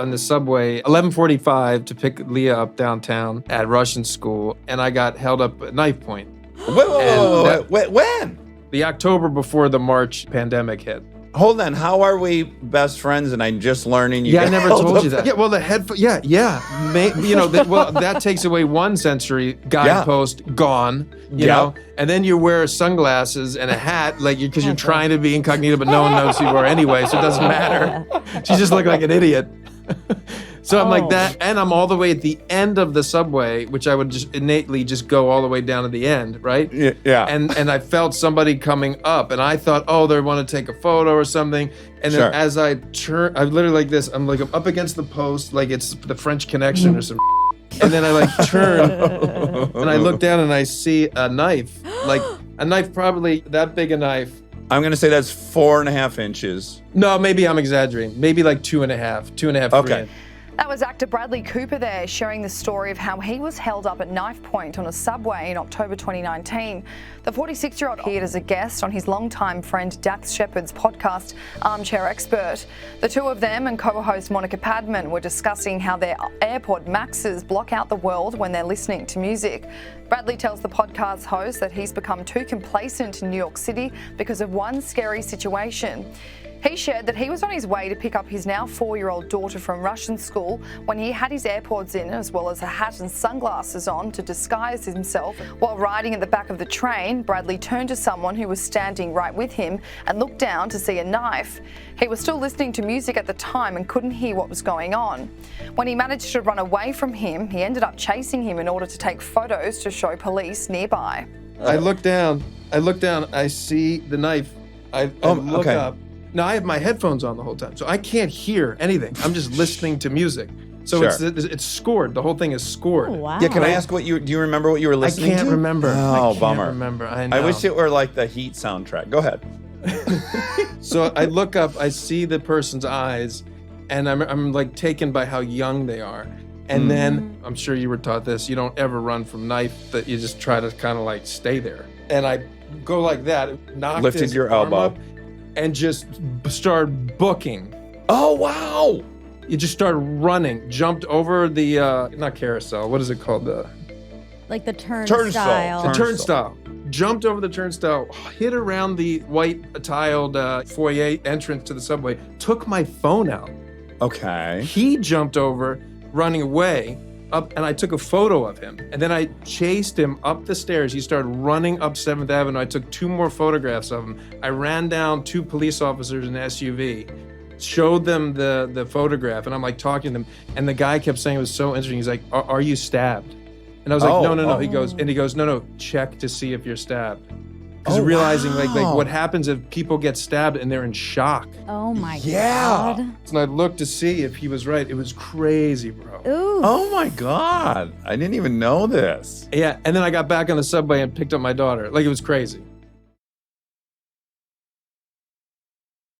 on the subway, 11:45 to pick Leah up downtown at Russian school, and I got held up at knife point. Wait, when? The October before the March pandemic hit. Hold on, how are we best friends and I'm just learning you I never held told up? you that. Yeah, well, the headphone, that takes away one sensory guidepost, gone, you know, and then you wear sunglasses and a hat, like, because you're trying to be incognito, but no one knows who you are anyway, so it doesn't matter. You just look like an idiot. So I'm like that, and I'm all the way at the end of the subway, which I would just innately just go all the way down to the end, right? Yeah. And I felt somebody coming up, and I thought, oh, they want to take a photo or something. And then as I turn, I'm literally like this. I'm like up against the post, like it's the French Connection or some. And then I like turn, and I look down, and I see a knife, like a knife probably that big a knife. I'm going to say that's 4.5 inches. No, maybe I'm exaggerating. Maybe like 2.5, Okay. 3. That was actor Bradley Cooper there, sharing the story of how he was held up at knife point on a subway in October 2019. The 46-year-old appeared as a guest on his longtime friend Dax Shepard's podcast, Armchair Expert. The two of them and co-host Monica Padman were discussing how their AirPod Maxes block out the world when they're listening to music. Bradley tells the podcast host that he's become too complacent in New York City because of one scary situation. He shared that he was on his way to pick up his now 4-year-old daughter from Russian school when he had his AirPods in, as well as a hat and sunglasses on to disguise himself. While riding at the back of the train, Bradley turned to someone who was standing right with him and looked down to see a knife. He was still listening to music at the time and couldn't hear what was going on. When he managed to run away from him, he ended up chasing him in order to take photos to show police nearby. I look down, I see the knife. I look up. Now, I have my headphones on the whole time, so I can't hear anything. I'm just listening to music. So it's scored. The whole thing is scored. Oh, wow. Yeah, can I ask do you remember what you were listening to? I can't remember. Oh, bummer. I can't remember. I know. I wish it were like the Heat soundtrack. Go ahead. So I look up, I see the person's eyes, and I'm like taken by how young they are. And then, I'm sure you were taught this, you don't ever run from knife, that you just try to kind of like stay there. And I go like that, knocked Lifted his your arm elbow. up, and just started booking. Oh, wow. You just started running, jumped over the, not carousel, what is it called? Like the turnstile. The turnstile. Jumped over the turnstile, hit around the white tiled foyer entrance to the subway, took my phone out. Okay. He jumped over, running away, up, and I took a photo of him. And then I chased him up the stairs. He started running up 7th Avenue. I took 2 more photographs of him. I ran down 2 police officers in an SUV, showed them the photograph, and I'm like talking to them. And the guy kept saying it was so interesting. He's like, are you stabbed? And I was like, no. He goes, no, check to see if you're stabbed. Because realizing like what happens if people get stabbed and they're in shock. Oh my God. And I looked to see if he was right. It was crazy, bro. Ooh. Oh my God. I didn't even know this. Yeah, and then I got back on the subway and picked up my daughter. Like, it was crazy.